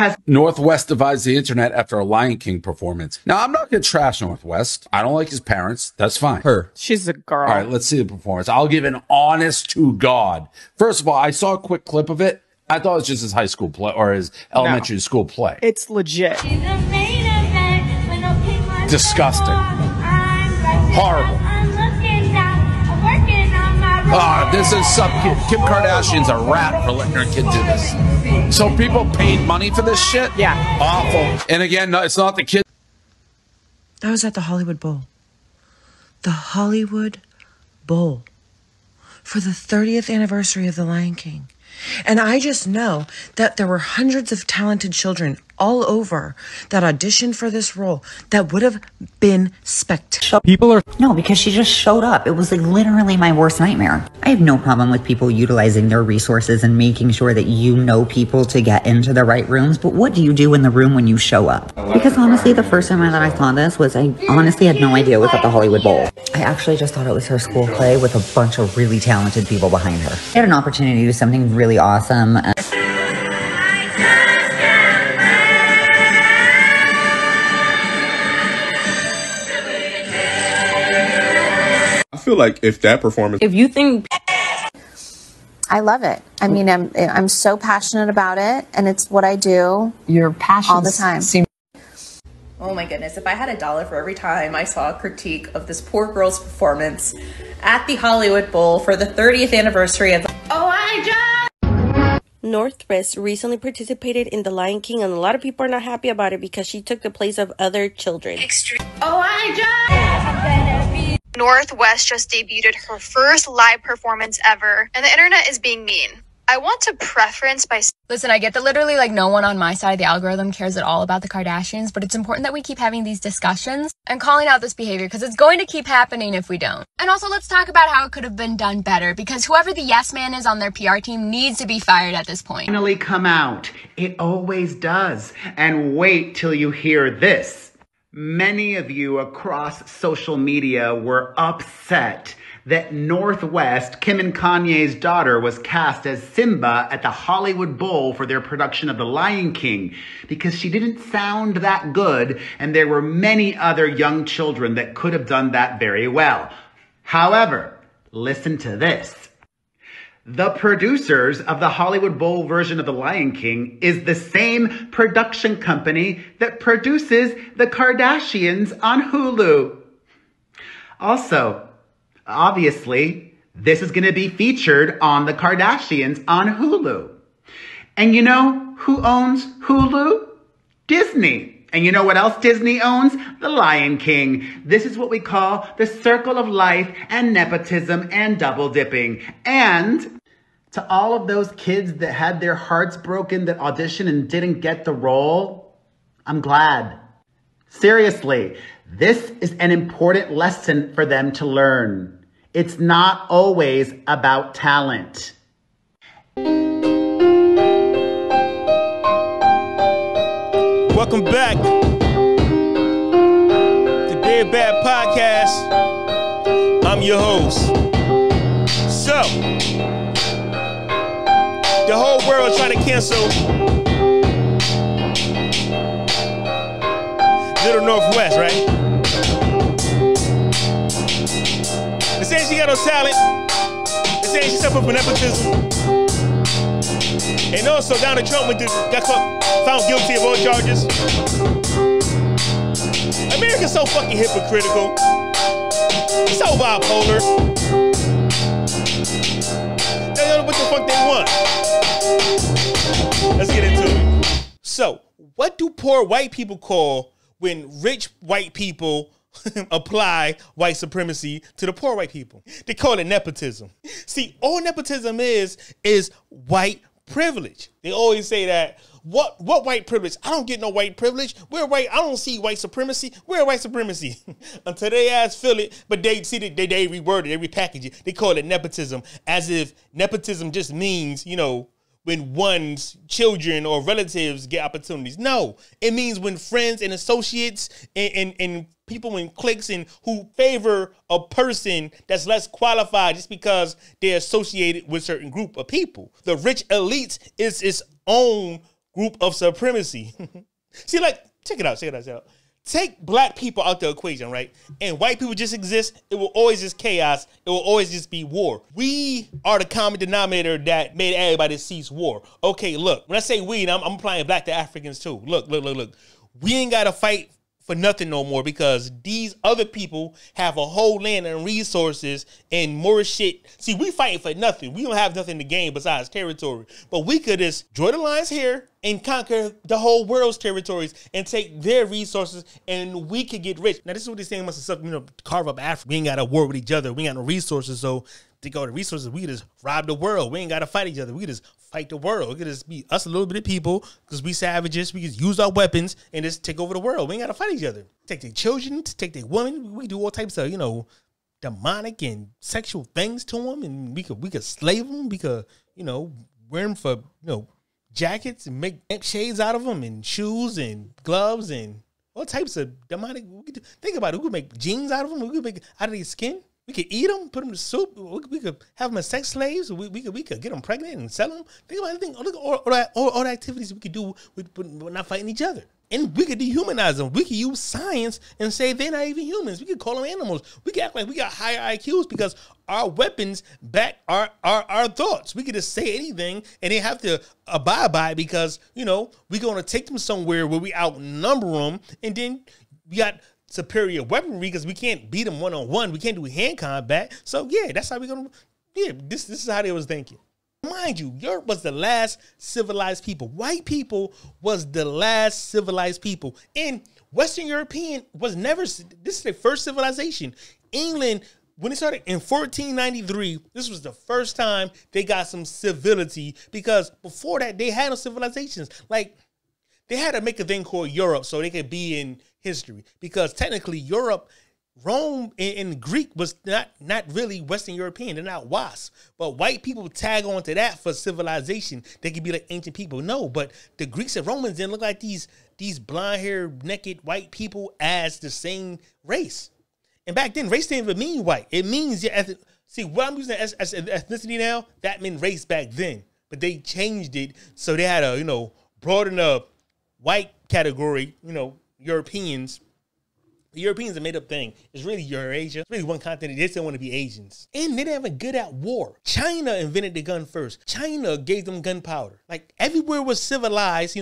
has Northwest divides the internet after a Lion King performance. Now, I'm not going to trash Northwest. I don't like his parents. That's fine. Her. She's a girl. All right, let's see the performance. I'll give an honest to God. First of all, I saw a quick clip of it. I thought it was just his high school play or his elementary school play. It's legit. Disgusting. Horrible. This is some kid. Kim Kardashian's a rat for letting her kid do this. So people paid money for this shit? Yeah. Awful. And again, no, it's not the kid. I was at the Hollywood Bowl. The Hollywood Bowl. For the 30th anniversary of The Lion King. And I just know that there were hundreds of talented children all over that auditioned for this role that would have been spectacular. People are... No, because she just showed up. It was like literally my worst nightmare. I have no problem with people utilizing their resources and making sure that you know people to get into the right rooms. But what do you do in the room when you show up? Because honestly, the first time that I saw this was I honestly had no idea it was at the Hollywood Bowl. I actually just thought it was her school play with a bunch of really talented people behind her. I had an opportunity to do something really awesome. I feel like if that performance... If you think... I love it. I mean, I'm so passionate about it, and it's what I do. Your passion all the time. Oh my goodness, if I had $1 for every time I saw a critique of this poor girl's performance at the Hollywood Bowl for the 30th anniversary of... Oh, I just... Northwest recently participated in The Lion King, and a lot of people are not happy about it because she took the place of other children. Oh, I just... Northwest just debuted her first live performance ever, and the internet is being mean. I want to preference by... Listen, I get that literally like no one on my side of the algorithm cares at all about the Kardashians, but it's important that we keep having these discussions and calling out this behavior because it's going to keep happening if we don't. And also let's talk about how it could have been done better because whoever the yes man is on their PR team needs to be fired at this point. Finally come out. It always does. And wait till you hear this. Many of you across social media were upset that Northwest, Kim and Kanye's daughter, was cast as Simba at the Hollywood Bowl for their production of The Lion King because she didn't sound that good, and there were many other young children that could have done that very well. However, listen to this. The producers of the Hollywood Bowl version of The Lion King is the same production company that produces The Kardashians on Hulu. Also, obviously, this is going to be featured on The Kardashians on Hulu. And you know who owns Hulu? Disney. And you know what else Disney owns? The Lion King. This is what we call the circle of life and nepotism and double dipping. And to all of those kids that had their hearts broken that auditioned and didn't get the role, I'm glad. Seriously, this is an important lesson for them to learn. It's not always about talent. Welcome back to Dead Bad Podcast. I'm your host. So, the whole world trying to cancel Little Northwest, right? They saying she got no talent. They saying she suffered from nepotism. And also, Donald Trump got found guilty of all charges. America's so fucking hypocritical. It's so bipolar. They don't know what the fuck they want. Let's get into it. So, what do poor white people call when rich white people apply white supremacy to the poor white people? They call it nepotism. See, all nepotism is white privilege. They always say that. What white privilege? I don't get no white privilege. We're white. I don't see white supremacy. We're white supremacy. Until they ass feel it, but they see that they reword it, they repackage it. They call it nepotism, as if nepotism just means, you know, when one's children or relatives get opportunities. No, it means when friends and associates and people in cliques and who favor a person that's less qualified just because they're associated with a certain group of people. The rich elite is its own group of supremacy. See, like, check it out. Take black people out the equation, right? And white people just exist. It will always just chaos. It will always just be war. We are the common denominator that made everybody cease war. Okay, look, when I say we, and I'm applying black to Africans too. Look. We ain't got to fight for nothing no more because these other people have a whole land and resources and more shit. See, we fighting for nothing. We don't have nothing to gain besides territory. But we could just draw the lines here and conquer the whole world's territories and take their resources and we could get rich. Now, this is what they're saying must have carve up Africa. We ain't got to war with each other. We ain't got no resources. So to go to resources, we just rob the world. We ain't got to fight each other. We just fight the world. It could just be us a little bit of people because we savages. We just use our weapons and just take over the world. We ain't got to fight each other. Take their children, take their women. We do all types of, demonic and sexual things to them. And we could slave them. We could, wear them for, jackets and make shades out of them and shoes and gloves and all types of demonic. Think about it. We could make jeans out of them. We could make out of their skin. We could eat them, put them in soup. We could have them as sex slaves. We could get them pregnant and sell them. Think about everything. Look at all the activities we could do with not fighting each other. And we could dehumanize them. We could use science and say they're not even humans. We could call them animals. We could act like we got higher IQs because our weapons back our thoughts. We could just say anything and they have to abide by it because, we're going to take them somewhere where we outnumber them. And then we got superior weaponry because we can't beat them one-on-one. We can't do hand combat. So, yeah, that's how we're going to, this is how they was thinking. Mind you, Europe was the last civilized people. White people was the last civilized people. And Western European was never, this is their first civilization. England, when it started in 1493, this was the first time they got some civility because before that, they had no civilizations. Like, they had to make a thing called Europe so they could be in history because technically Europe, Rome and Greek was not really Western European. They're not WASP. But white people tag on to that for civilization. They could be like ancient people. No, but the Greeks and Romans didn't look like these blonde-haired, naked white people as the same race. And back then, race didn't even mean white. It means your ethnic. See, what I'm using as ethnicity now, that meant race back then. But they changed it so they had a, broaden the white category, Europeans. The Europeans are a made-up thing. It's really Eurasia. It's really one continent. They just don't want to be Asians. And they're not even good at war. China invented the gun first. China gave them gunpowder. Like, everywhere was civilized.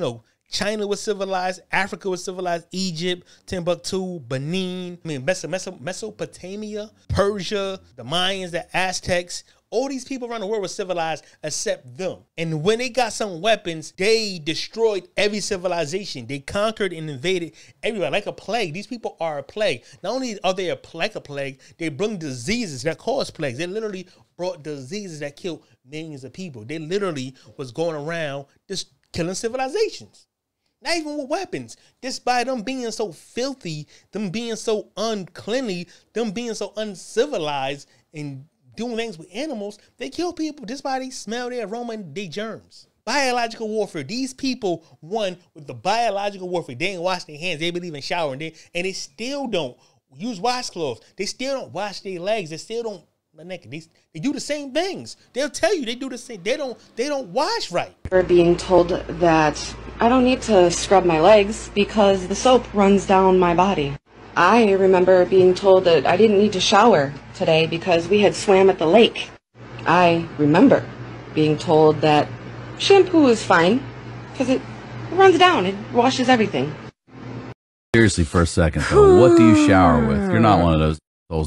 China was civilized. Africa was civilized. Egypt, Timbuktu, Benin. Mesopotamia, Persia, the Mayans, the Aztecs. All these people around the world were civilized except them. And when they got some weapons, they destroyed every civilization. They conquered and invaded everybody like a plague. These people are a plague. Not only are they like a plague, they bring diseases that cause plagues. They literally brought diseases that killed millions of people. They literally was going around just killing civilizations. Not even with weapons. Just by them being so filthy, them being so uncleanly, them being so uncivilized and doing things with animals, they kill people just by they smell their aroma and their germs. Biological warfare. These people won with the biological warfare. They ain't wash their hands. They believe in showering. They still don't use washcloths. They still don't wash their legs. They still don't naked. They do the same things. They'll tell you they do the same. They don't wash right. For being told that I don't need to scrub my legs because the soap runs down my body. I remember being told that I didn't need to shower today because we had swam at the lake. I remember being told that shampoo is fine because it runs down. It washes everything. Seriously, for a second, though, what do you shower with? You're not one of those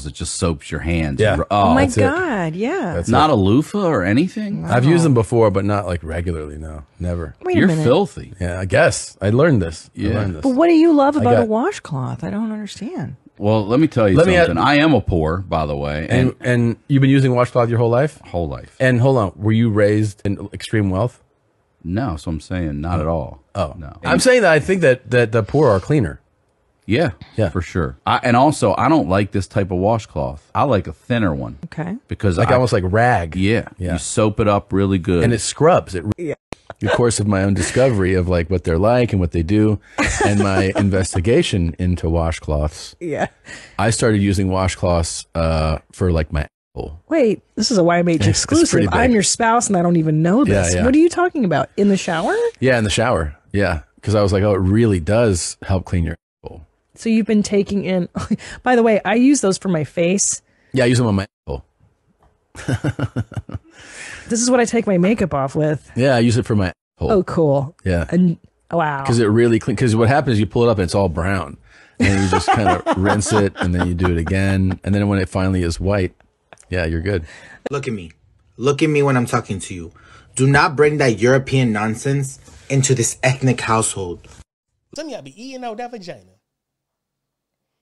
that just soaps your hands. Yeah. Oh my God, yeah. That's not a loofah or anything? Wow. I've used them before, but not like regularly, no. Never. Wait a You're minute. filthy. Yeah, I guess. I learned this. Yeah. I learned this. But what do you love about a washcloth? I don't understand. Well, let me tell you something. I am a poor, by the way. And you've been using washcloth your whole life? Whole life. And hold on, were you raised in extreme wealth? No, so I'm saying not at all. Oh. No. I'm saying that I think that the poor are cleaner. Yeah, for sure. And also, I don't like this type of washcloth. I like a thinner one. Okay. Because almost like rag. Yeah. You soap it up really good. And it scrubs. In the course of my own discovery of like what they're like and what they do and my investigation into washcloths. Yeah. I started using washcloths for like my hole. Wait, this is a YMH exclusive. I'm your spouse and I don't even know this. Yeah. What are you talking about? In the shower? Yeah, in the shower. Yeah. Because I was like, oh, it really does help clean your hole. So you've been taking in... By the way, I use those for my face. Yeah, I use them on my hole. This is what I take my makeup off with. Yeah, I use it for my hole. Oh, cool. Yeah. And wow. Because it really clean. Because what happens is you pull it up and it's all brown. And then you just kind of rinse it and then you do it again. And then when it finally is white, yeah, you're good. Look at me. Look at me when I'm talking to you. Do not bring that European nonsense into this ethnic household. Some of y'all be eating out that vagina.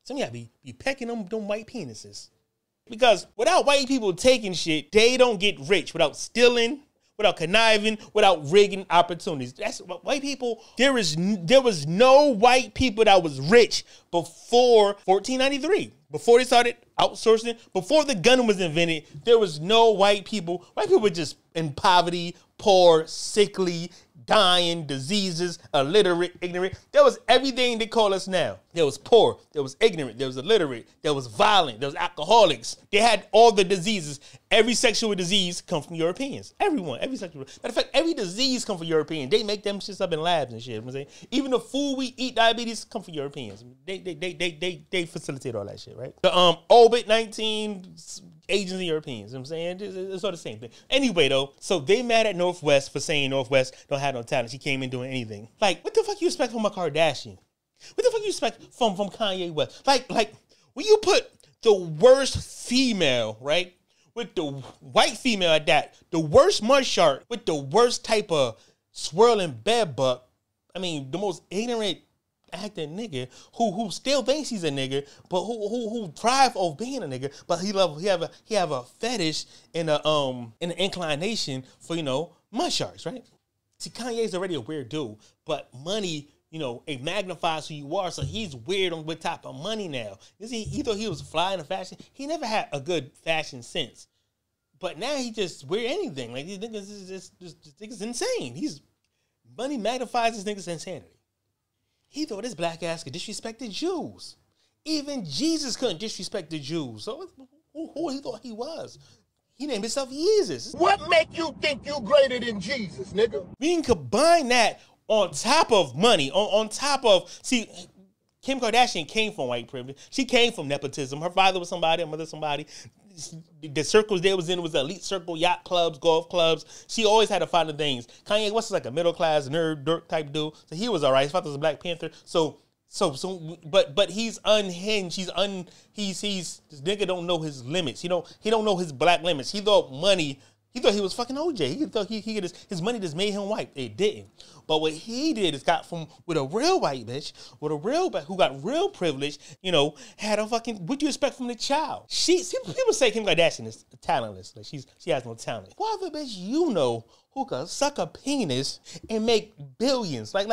Some of y'all be pecking them white penises. Because without white people taking shit, they don't get rich without stealing, without conniving, without rigging opportunities. That's white people. There was no white people that was rich before 1493. Before they started outsourcing, before the gun was invented, there was no white people. White people were just in poverty, poor, sickly, dying, diseases, illiterate, ignorant. There was everything they call us now. There was poor, there was ignorant, there was illiterate, there was violent, there was alcoholics. They had all the diseases. Every sexual disease come from Europeans. Everyone, every sexual. Matter of fact, every disease come from Europeans. They make them shit up in labs and shit. You know what I'm saying? Even the food we eat, diabetes, come from Europeans. They facilitate all that shit, right? The OBIT-19 Asians and Europeans. You know what I'm saying? It's all the same thing. Anyway, though, so they mad at Northwest for saying Northwest don't have no talent. She came in doing anything. Like, what the fuck you expect from a Kardashian? What the fuck you expect from Kanye West? Like when you put the worst female, right, with the white female at that, the worst mud shark with the worst type of swirling bed buck. I mean, the most ignorant acting nigga who still thinks he's a nigga, but who thrive off being a nigga, but he have a fetish and an inclination for, you know, mud sharks, right? See, Kanye's already a weird dude, but money, you know, it magnifies who you are, so he's weird on what type of money now. You see, he thought he was fly in the fashion. He never had a good fashion sense. But now he just wear anything. Like, these niggas this nigga's insane. Money magnifies this nigga's insanity. He thought his black ass could disrespect the Jews. Even Jesus couldn't disrespect the Jews. So who he thought he was? He named himself Jesus. What make you think you greater than Jesus, nigga? We can combine that on top of money, on top of, see, Kim Kardashian came from white privilege. She came from nepotism. Her father was somebody, her mother somebody. The circles they was in was elite circle, yacht clubs, golf clubs. She always had to find the things. Kanye West is like a middle class nerd, dirt type dude. So he was all right. His father was a Black Panther. But he's unhinged. He's this nigga don't know his limits. He don't know his black limits. He thought money. He thought he was fucking OJ. He thought his money just made him white. It didn't. But what he did is got from with a real white bitch, with a real who got real privilege, you know, had a fucking, what do you expect from the child? People say Kim Kardashian is talentless. Like she has no talent. What other bitch you know who could suck a penis and make billions? Like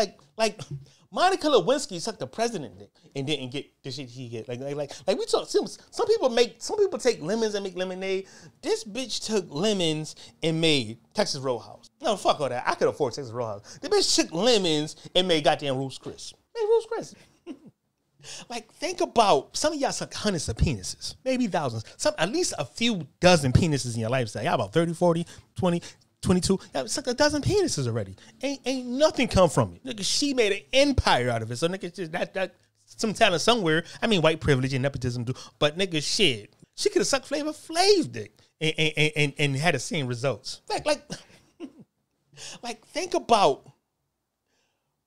Monica Lewinsky sucked the president dick and didn't get the shit he get. Like we talk. Some people take lemons and make lemonade. This bitch took lemons and made Texas Roadhouse. No, fuck all that. I could afford Texas Roadhouse. The bitch took lemons and made goddamn Ruth's Chris. Made Ruth's Chris. Like, think about, some of y'all suck hundreds of penises, maybe thousands. At least a few dozen penises in your lifestyle. Y'all about 30, 40, 20. 22, it's like a dozen penises already. Ain't nothing come from it. Nigga, she made an empire out of it. So nigga, just that some talent somewhere. I mean, white privilege and nepotism do, but nigga, shit, she could have sucked Flavor Flav dick and had the same results. Like think about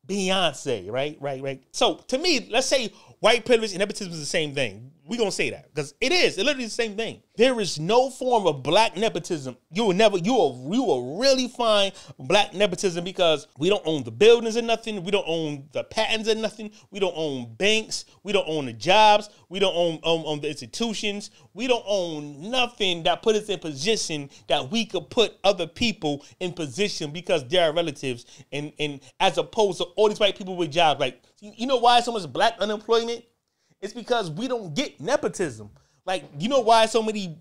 Beyonce, right? So to me, let's say white privilege and nepotism is the same thing. We're going to say that because it is. It's literally the same thing. There is no form of black nepotism. You will really find black nepotism because we don't own the buildings or nothing. We don't own the patents or nothing. We don't own banks. We don't own the jobs. We don't own the institutions. We don't own nothing that put us in position that we could put other people in position because they're our relatives. And as opposed to all these white people with jobs. Like, you know why so much black unemployment? It's because we don't get nepotism. Like, you know why so many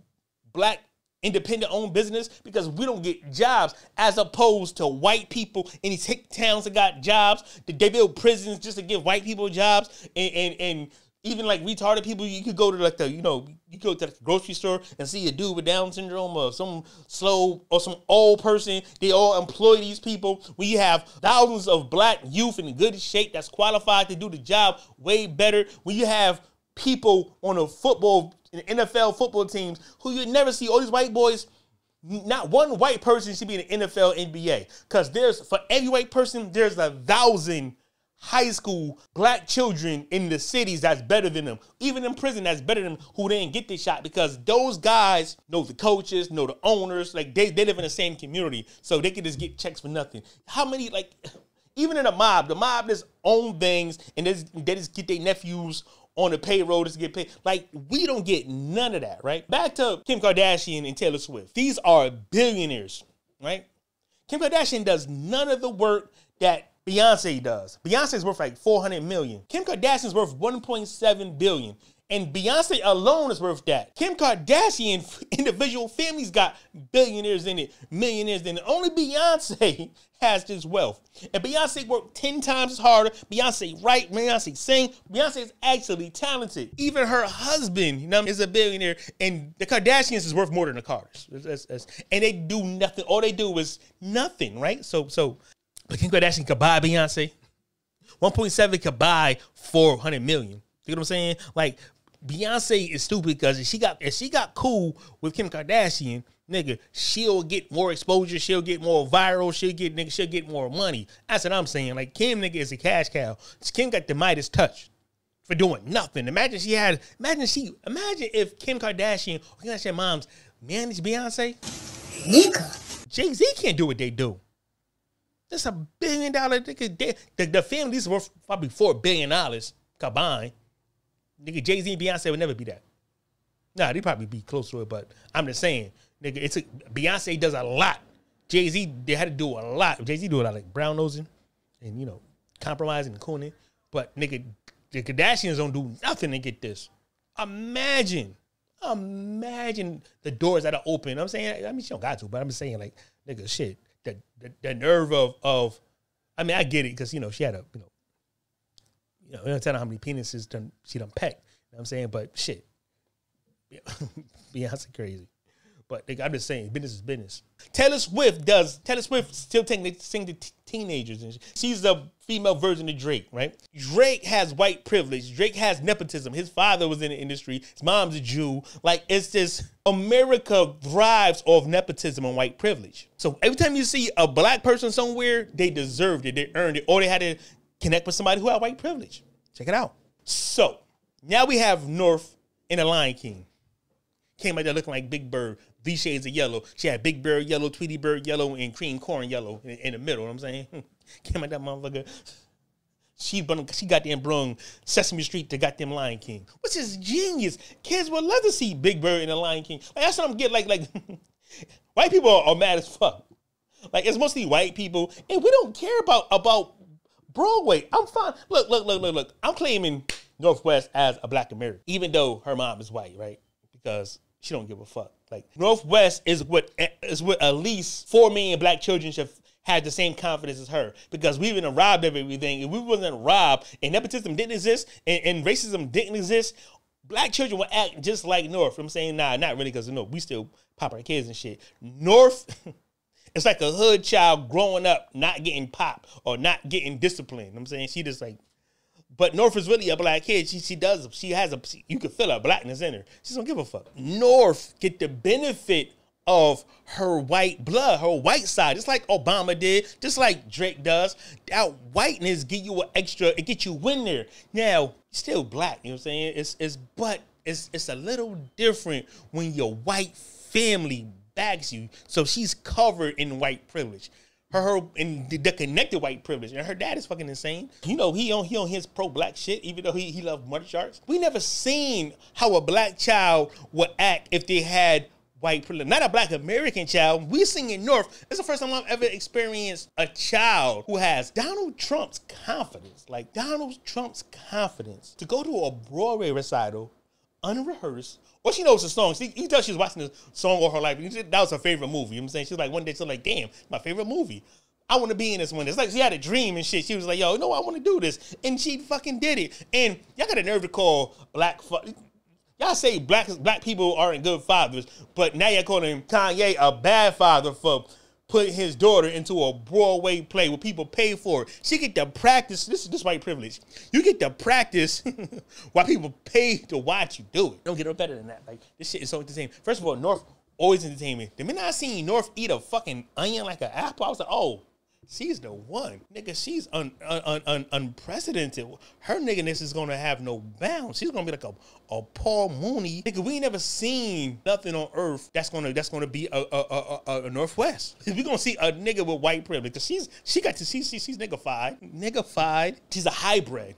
black independent-owned business? Because we don't get jobs, as opposed to white people in these hick towns that got jobs. They build prisons just to give white people jobs and Even like retarded people, you could go to like you go to the grocery store and see a dude with Down syndrome or some slow or some old person. They all employ these people. When you have thousands of black youth in good shape that's qualified to do the job way better. When you have people on a NFL football teams who you'd never see, all these white boys, not one white person should be in the NFL, NBA. Because for every white person, there's 1,000 high school black children in the cities that's better than them. Even in prison, that's better than them who didn't get this shot, because those guys know the coaches, know the owners. Like they live in the same community, so they can just get checks for nothing. How many, like, even in the mob just own things and they just get their nephews on the payroll to get paid. Like, we don't get none of that, right? Back to Kim Kardashian and Taylor Swift. These are billionaires, right? Kim Kardashian does none of the work that Beyonce does. Beyonce's worth like $400 million. Kim Kardashian's worth $1.7 billion. And Beyonce alone is worth that. Kim Kardashian individual families got billionaires in it, millionaires in it. Only Beyonce has this wealth. And Beyonce worked 10 times as harder. Beyonce write, Beyonce sing. Beyonce is actually talented. Even her husband, is a billionaire. And the Kardashians is worth more than the Carters. And they do nothing. All they do is nothing, right? But Kim Kardashian could buy Beyonce. 1.7 could buy $400 million. You know what I'm saying? Like, Beyonce is stupid because if she got cool with Kim Kardashian, nigga, she'll get more exposure, she'll get more viral, she'll get more money. That's what I'm saying. Like, Kim, nigga, is a cash cow. Kim got the Midas touch for doing nothing. Imagine if Kim Kardashian or Kim Kardashian moms managed Beyonce. Nigga. Jay-Z can't do what they do. That's $1 billion. The family's worth probably $4 billion combined. Nigga, Jay-Z and Beyonce would never be that. Nah, they'd probably be close to it, but I'm just saying, nigga, Beyonce does a lot. Jay-Z, they had to do a lot. Jay-Z do a lot, like brown nosing and, compromising and cooning. But, nigga, the Kardashians don't do nothing to get this. Imagine the doors that are open. I'm saying, I mean, she don't got to, but I'm just saying, like, nigga, shit. The nerve of I mean, I get it, because, she had we don't tell her how many penises she done pecked. You know what I'm saying? But shit. Beyonce crazy. But I'm just saying, business is business. Taylor Swift still sing to teenagers. And she's the female version of Drake, right? Drake has white privilege. Drake has nepotism. His father was in the industry. His mom's a Jew. Like, it's just, America thrives off nepotism and white privilege. So every time you see a black person somewhere, they deserved it. They earned it. Or they had to connect with somebody who had white privilege. Check it out. So now we have North in The Lion King. Came out there looking like Big Bird, these shades of yellow. She had Big Bird yellow, Tweety Bird yellow, and cream corn yellow in the middle. You know what I'm saying? Came out that motherfucker. She goddamn brung Sesame Street to goddamn Lion King, which is genius. Kids would love to see Big Bird in The Lion King. Like, that's what I'm getting. Like white people are mad as fuck. Like, it's mostly white people, and we don't care about Broadway. I'm fine. Look. I'm claiming Northwest as a black American, even though her mom is white, right? Because she don't give a fuck. Like, Northwest is what at least 4 million black children should have the same confidence as her, because we've been robbed of everything. If we wasn't robbed and nepotism didn't exist and racism didn't exist, black children would act just like North. I'm saying, nah, not really, because we still pop our kids and shit. North, it's like a hood child growing up not getting popped or not getting disciplined. I'm saying, she just like, but North is really a black kid. You can feel her blackness in her. She don't give a fuck. North get the benefit of her white blood, her white side, just like Obama did, just like Drake does. That whiteness give you an extra, it get you in there. Now, still black, you know what I'm saying? It's a little different when your white family backs you. So she's covered in white privilege. Her and the connected white privilege, and her dad is fucking insane. He on his pro-black shit, even though he loved muddy sharks. We never seen how a black child would act if they had white privilege. Not a black American child. We sing in North. It's the first time I've ever experienced a child who has Donald Trump's confidence. Like, Donald Trump's confidence to go to a Broadway recital, unrehearsed. Or she knows the song. You tell she was watching the song all her life. That was her favorite movie. You know what I'm saying? She was like, one day, she's like, damn, my favorite movie. I want to be in this one. It's like she had a dream and shit. She was like, yo, no, I want to do this. And she fucking did it. And y'all got a nerve to call y'all say black people aren't good fathers, but now you're calling Kanye a bad father for putting his daughter into a Broadway play where people pay for it. She get to practice. This is white privilege. You get to practice while people pay to watch you do it. Don't get no better than that. Like, this shit is so entertaining. First of all, North always entertainment. The minute I seen North eat a fucking onion like an apple, I was like, oh, she's the one. Nigga, she's unprecedented. Her nigga-ness is gonna have no bounds. She's gonna be like a Paul Mooney. Nigga, we ain't never seen nothing on earth that's gonna be a Northwest. We gonna see a nigga with white privilege. Cause she's nigga-fied. Nigga-fied. She's a hybrid.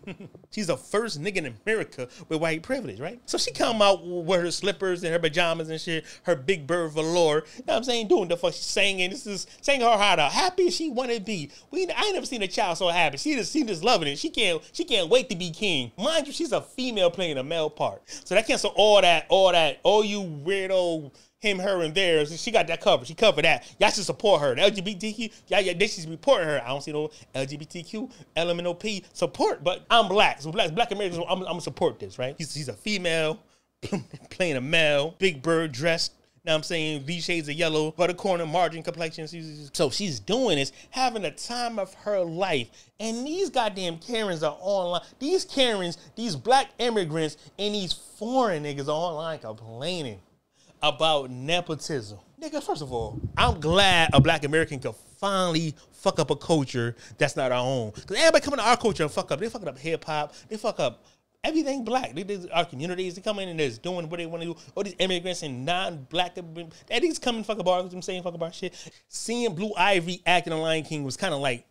She's the first nigga in America with white privilege, right? So she come out with her slippers and her pajamas and shit, her big bird velour. You know what I'm saying? Doing the fuck she's singing. This is saying her how the happy she wanted be. I ain't never seen a child so happy. She just loving it. She can't wait to be king. Mind you, she's a female playing a male part. So that cancel all you weirdo him, her, and theirs. She got that covered. She covered that. Y'all should support her. The LGBTQ, they should support her. I don't see no LGBTQ, LMNOP support, but I'm black. So black Americans, I'm gonna support this, right? She's a female playing a male, big bird dressed. Now I'm saying these shades of yellow, buttercorn margin complexion. So she's doing this, having the time of her life. And these goddamn Karens are online. These Karens, these black immigrants, and these foreign niggas are online complaining about nepotism. Nigga, first of all, I'm glad a black American could finally fuck up a culture that's not our own. Because everybody coming to our culture and fuck up. They fucking up hip hop. They fuck up everything black. Our communities, they come in and they're doing what they want to do. All these immigrants and non-black, these come and fuck about, I'm saying fuck about shit. Seeing Blue Ivy act in The Lion King was kind of like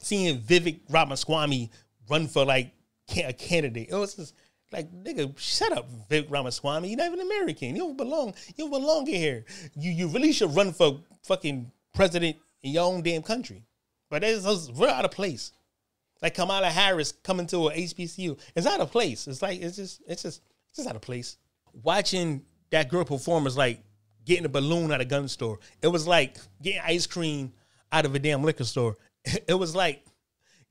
seeing Vivek Ramaswamy run for like a candidate. It was just like, nigga, shut up, Vivek Ramaswamy. You're not even American. You don't belong in here. You really should run for fucking president in your own damn country. But we're out of place. Like Kamala Harris coming to a HBCU. It's out of place. It's just out of place. Watching that girl perform is like getting a balloon at a gun store. It was like getting ice cream out of a damn liquor store. It was like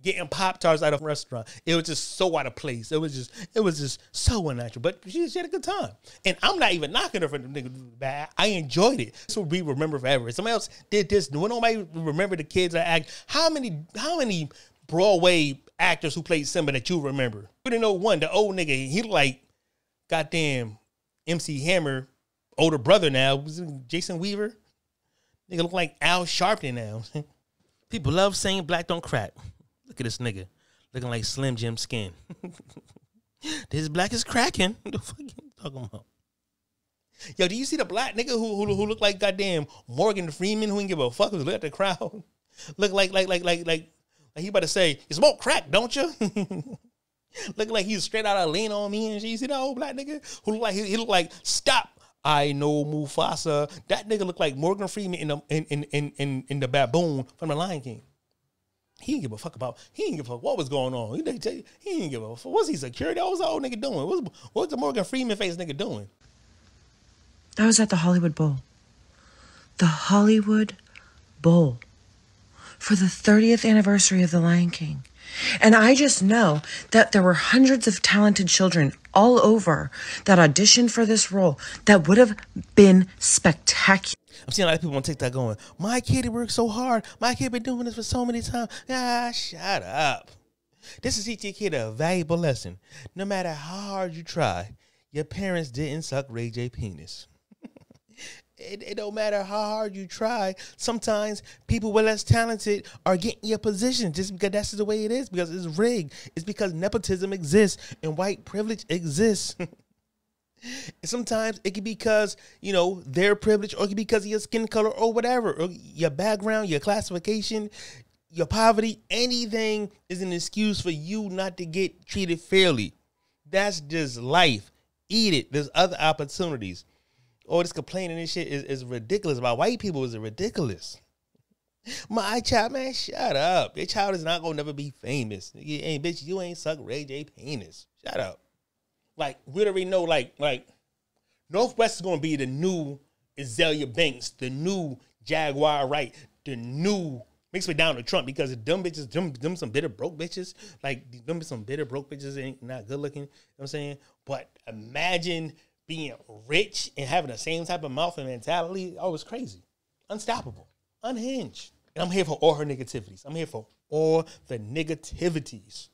getting Pop-Tarts out of a restaurant. It was just so out of place. It was just so unnatural. But she had a good time. And I'm not even knocking her for the nigga bad. I enjoyed it. This will be remembered forever. If somebody else did this, when nobody remember the kids that act, how many Broadway actors who played Simba that you remember? We didn't know one, the old nigga, he looked like goddamn MC Hammer, older brother now. Was it Jason Weaver? Nigga look like Al Sharpton now. People love saying black don't crack. Look at this nigga looking like Slim Jim skin. This black is cracking. What the fuck you talking about? Yo, do you see the black nigga who look like goddamn Morgan Freeman who didn't give a fuck? Who look at the crowd? Look like he about to say, you smoke crack, don't you? Look like he's straight out of Lean on Me and shit. You see that old black nigga who look like he look like Stop, I Know Mufasa. That nigga look like Morgan Freeman in the baboon from The Lion King. He didn't give a fuck what was going on. He didn't give a fuck. What's he, security? What was the old nigga doing? What's the Morgan Freeman face nigga doing? That was at the Hollywood Bowl. The Hollywood Bowl. For the 30th anniversary of The Lion King. And I just know that there were hundreds of talented children all over that auditioned for this role that would have been spectacular. I'm seeing a lot of people on TikTok going, my kid worked so hard. My kid been doing this for so many times. Ah, shut up. This is teaching your kid a valuable lesson. No matter how hard you try, your parents didn't suck Ray J penis. It don't matter how hard you try. Sometimes people with less talented are getting your position just because that's the way it is, because it's rigged. It's because nepotism exists and white privilege exists. And sometimes it could be because, their privilege, or it could be because of your skin color or whatever, or your background, your classification, your poverty. Anything is an excuse for you not to get treated fairly. That's just life. Eat it. There's other opportunities. All this complaining and shit is ridiculous. About white people is ridiculous. My child, man, shut up. Your child is not gonna never be famous. Bitch, you ain't suck Ray J penis. Shut up. Like, we already know, like Northwest is gonna be the new Azalea Banks, the new Jaguar Wright, the new makes me down to Trump because them bitches, them some bitter broke bitches. Like, them some bitter broke bitches ain't not good looking. You know what I'm saying? But imagine being rich and having the same type of mouth and mentality. Oh, it's crazy. Unstoppable. Unhinged. And I'm here for all her negativities. I'm here for all the negativities.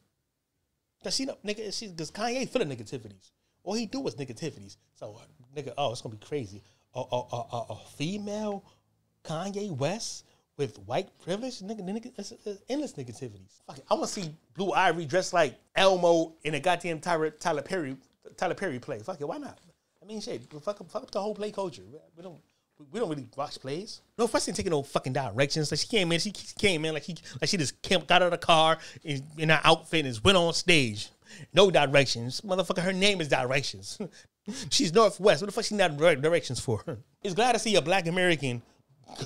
Cause because Kanye full of negativities. All he do is negativities. So, nigga, it's gonna be crazy. A female Kanye West with white privilege, nigga, it's endless negativities. Fuck it. I want to see Blue Ivy dressed like Elmo in a goddamn Tyler Perry play. Fuck it, why not? I mean, shit, fuck up the whole play culture. We don't really watch plays. No fuss ain't taking no fucking directions. Like she came in like she just got out of the car in her outfit and just went on stage. No directions. Motherfucker, her name is Directions. She's Northwest. What the fuck she not directions for? It's glad to see a black American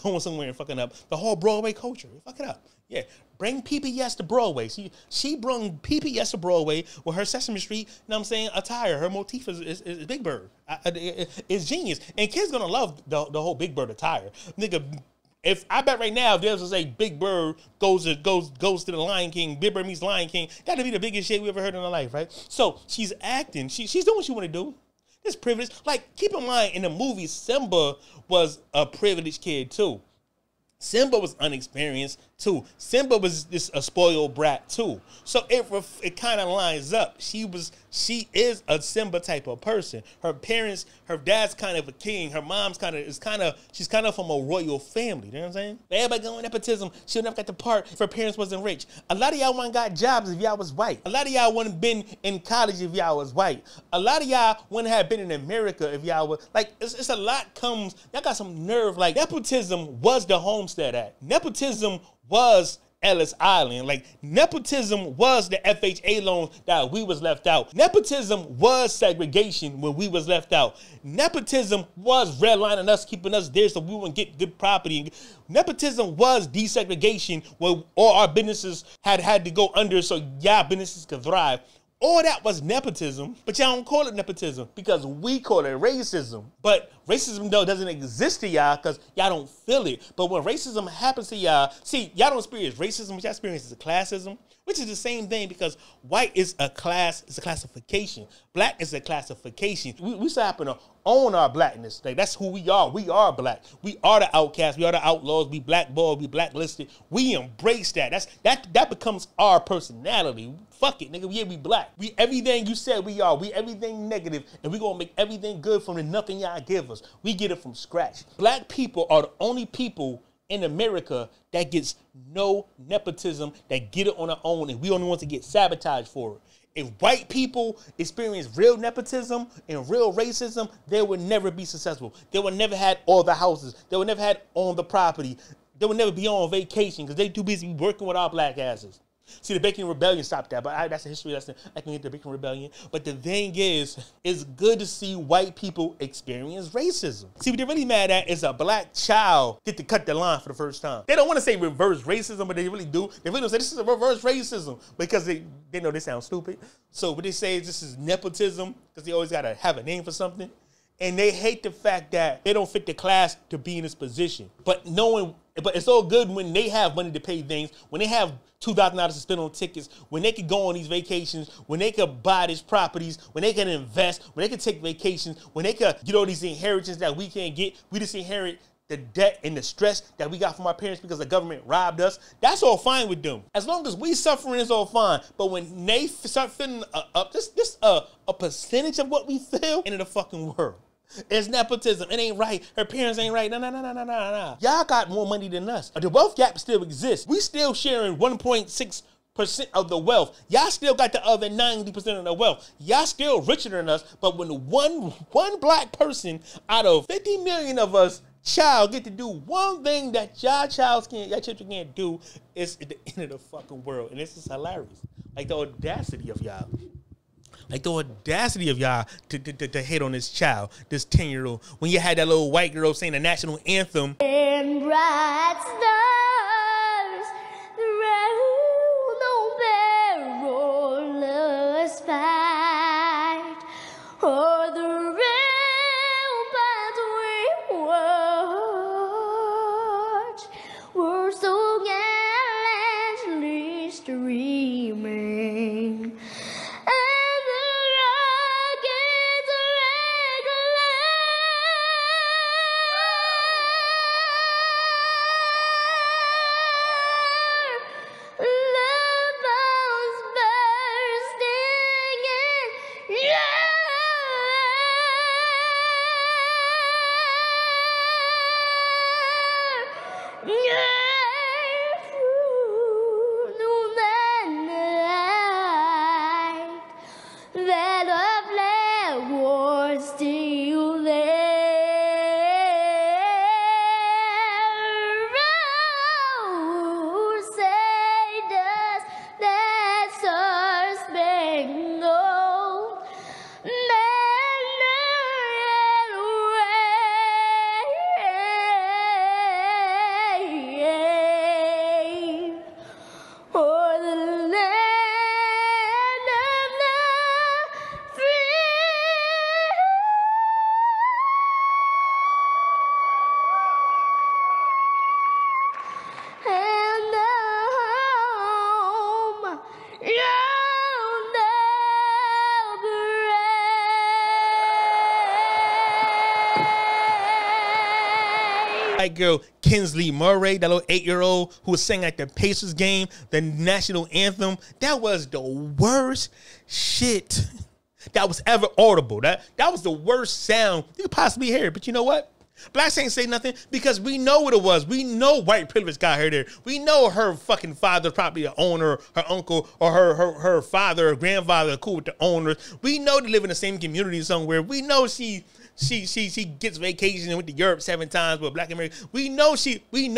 going somewhere and fucking up the whole Broadway culture. Fuck it up. Yeah. Bring PPS to Broadway. She brung PPS to Broadway with her Sesame Street, you know what I'm saying, attire. Her motif is Big Bird. It's genius. And kids gonna love the whole Big Bird attire. Nigga, if I bet right now, if there's a Big Bird goes to the Lion King, Big Bird meets Lion King, that'd be the biggest shit we ever heard in our life, right? So she's acting. She's doing what she want to do. It's privilege. Like, keep in mind, in the movie, Simba was a privileged kid too. Simba was unexperienced too. Simba was just a spoiled brat too. So it kind of lines up. She is a Simba type of person. Her dad's kind of a king. Her mom's she's kind of from a royal family. You know what I'm saying? Everybody going nepotism. She never got the part if her parents wasn't rich. A lot of y'all wouldn't got jobs if y'all was white. A lot of y'all wouldn't been in college if y'all was white. A lot of y'all wouldn't have been in America if y'all was like. It's a lot comes. Y'all got some nerve. Like, nepotism was the Homestead Act. Nepotism was Ellis Island. Like, nepotism was the FHA loan that we was left out. Nepotism was segregation when we was left out. Nepotism was redlining us, keeping us there so we wouldn't get good property. Nepotism was desegregation where all our businesses had to go under so y'all businesses could thrive. All that was nepotism, but y'all don't call it nepotism because we call it racism. But racism, though, doesn't exist to y'all because y'all don't feel it. But when racism happens to y'all, see, y'all don't experience racism, but y'all experience is classism, which is the same thing because white is a class, it's a classification. Black is a classification. We still happen to own our blackness. Like, that's who we are. We are black. We are the outcasts. We are the outlaws. We blackballed. We blacklisted. We embrace that. That becomes our personality. Fuck it, nigga. Yeah, we black. We everything you said we are. We everything negative, and we gonna make everything good from the nothing y'all give us. We get it from scratch. Black people are the only people in America that gets no nepotism, that get it on their own, and we only want to get sabotaged for it. If white people experience real nepotism and real racism, they would never be successful. They would never had all the houses. They would never had on the property. They would never be on vacation because they too busy working with our black asses. See, the Bacon Rebellion stopped that, but that's a history lesson. I can get the Bacon Rebellion. But the thing is, it's good to see white people experience racism. See, what they're really mad at is a black child get to cut the line for the first time. They don't want to say reverse racism, but they really do. They really say this is a reverse racism because they know they sound stupid. So what they say is this is nepotism because they always got to have a name for something. And they hate the fact that they don't fit the class to be in this position. But it's all good when they have money to pay things, when they have $2,000 to spend on tickets, when they can go on these vacations, when they can buy these properties, when they can invest, when they can take vacations, when they can get all these inheritances that we can't get. We just inherit the debt and the stress that we got from our parents because the government robbed us. That's all fine with them. As long as we suffering, it's all fine. But when they start feeling just a percentage of what we feel into the fucking world, it's nepotism. It ain't right. Her parents ain't right. No. Y'all got more money than us. The wealth gap still exists. We still sharing 1.6% of the wealth. Y'all still got the other 90% of the wealth. Y'all still richer than us. But when one black person out of 50 million of us child get to do one thing that y'all children can't do, it's at the end of the fucking world. And this is hilarious. Like the audacity of y'all. Like the audacity of y'all to hate on this child, this 10-year-old. When you had that little white girl saying the national anthem. And bright stars, the round no perilous fight, or the ramparts we watch were so white girl, Kinsley Murray, that little 8-year-old who was singing at the Pacers game, the national anthem. That was the worst shit that was ever audible. That was the worst sound you could possibly hear. But you know what? Blacks ain't say nothing because we know what it was. We know white privilege got her there. We know her fucking father's probably an owner, her uncle, or her father or grandfather are cool with the owners. We know they live in the same community somewhere. We know she gets vacation and went to Europe 7 times with Black Americans. We know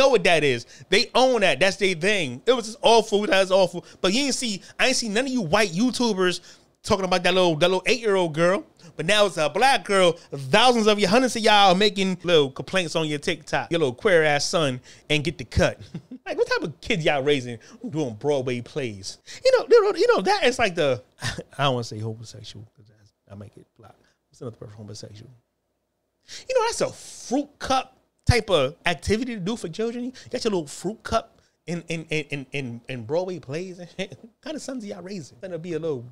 what that is. They own that. That's their thing. It was just awful. That was awful. But I ain't see none of you white YouTubers talking about that little 8-year-old girl. But now it's a black girl. Thousands of you, hundreds of y'all are making little complaints on your TikTok. Your little queer ass son and get the cut. Like, what type of kids y'all raising doing Broadway plays? You know that is like the, I don't want to say homosexual because I make it black. What's another person homosexual? You know, that's a fruit cup type of activity to do for children. You got your little fruit cup in Broadway plays and shit. What kind of sons are y'all raising? Gonna be a little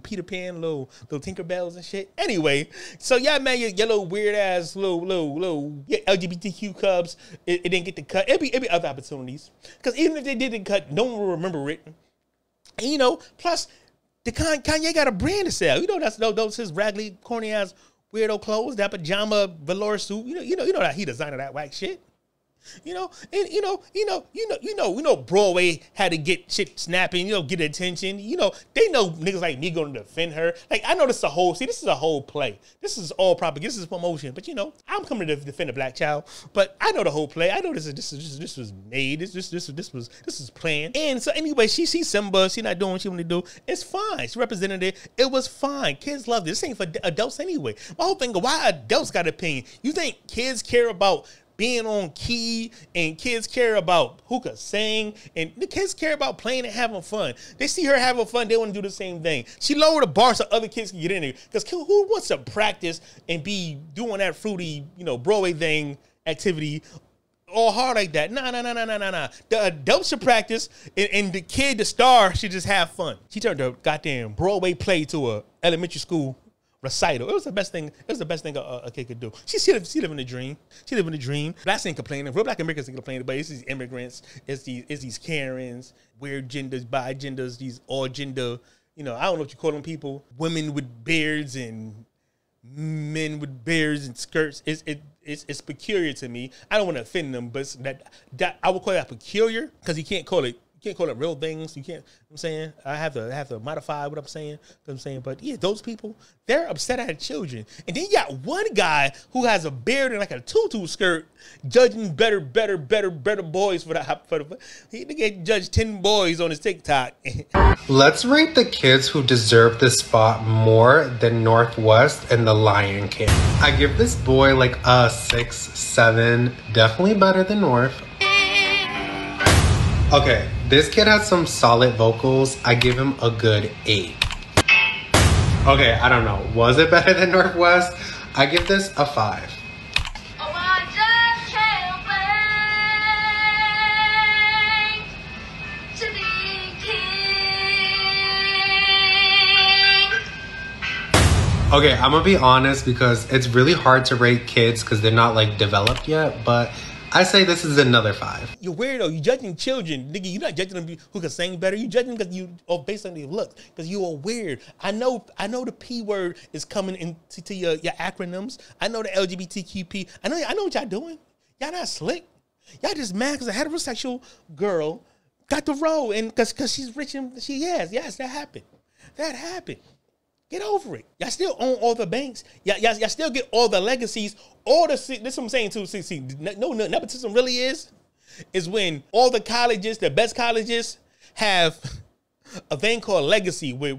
Peter Pan, little Tinkerbells and shit. Anyway, so y'all man, your little weird ass little LGBTQ cubs, it didn't get the cut. It'd be other opportunities. Because even if they did the cut, no one will remember it. And you know, plus the Kanye got a brand to sell. You know, those his raggedy, corny ass weirdo clothes, that pajama velour suit. You know that he designed that whack shit. You know, Broadway had to get shit snapping, get attention. They know niggas like me going to defend her. Like, I know this is a whole play. This is all propaganda. This is promotion. But I'm coming to defend a black child. But I know the whole play. I know this was made. This was planned. And so anyway, she sees Simba. She not doing what she want to do. It's fine. She represented it. It was fine. Kids love this. This ain't for adults anyway. My whole thing, why adults got opinion? You think kids care about being on key, and kids care about who can sing, and the kids care about playing and having fun. They see her having fun, they want to do the same thing. She lowered the bar so other kids can get in there. Because who wants to practice and be doing that fruity, Broadway thing activity all hard like that? Nah. The adults should practice, and the kid, the star, should just have fun. She turned a goddamn Broadway play to a elementary school recital. It was the best thing. It was the best thing a kid could do. She living a dream. She living a dream. Blacks ain't complaining. Real Black Americans ain't complaining. But it's these immigrants. It's these Karens, weird genders, bi genders, these all gender. I don't know what you call them people. Women with beards and men with beards and skirts. It's peculiar to me. I don't want to offend them, but that I would call that peculiar because you can't call it real things. You can't. I'm saying I have to modify what I'm saying. But yeah, those people, they're upset at children. And then you got one guy who has a beard and like a tutu skirt, judging better boys he get judged 10 boys on his TikTok. Let's rate the kids who deserve this spot more than Northwest and the Lion King. I give this boy like a 6, 7, definitely better than North. Okay, this kid has some solid vocals. I give him a good 8. Okay, I don't know. Was it better than Northwest? I give this a 5. Okay, I'm gonna be honest because it's really hard to rate kids because they're not like developed yet, but I say this is another 5. You're weirdo. You judging children, nigga. You're not judging them who can sing better. You judging them because based on their looks. Because you are weird. I know the P word is coming into your acronyms. I know the LGBTQP. I know what y'all doing. Y'all not slick. Y'all just mad because a heterosexual girl got the role and because she's rich and she has. Yes, that happened. That happened. Get over it. Y'all still own all the banks. Y'all still get all the legacies. This is what I'm saying too. See, no, nepotism really is when all the colleges, the best colleges, have a thing called legacy, where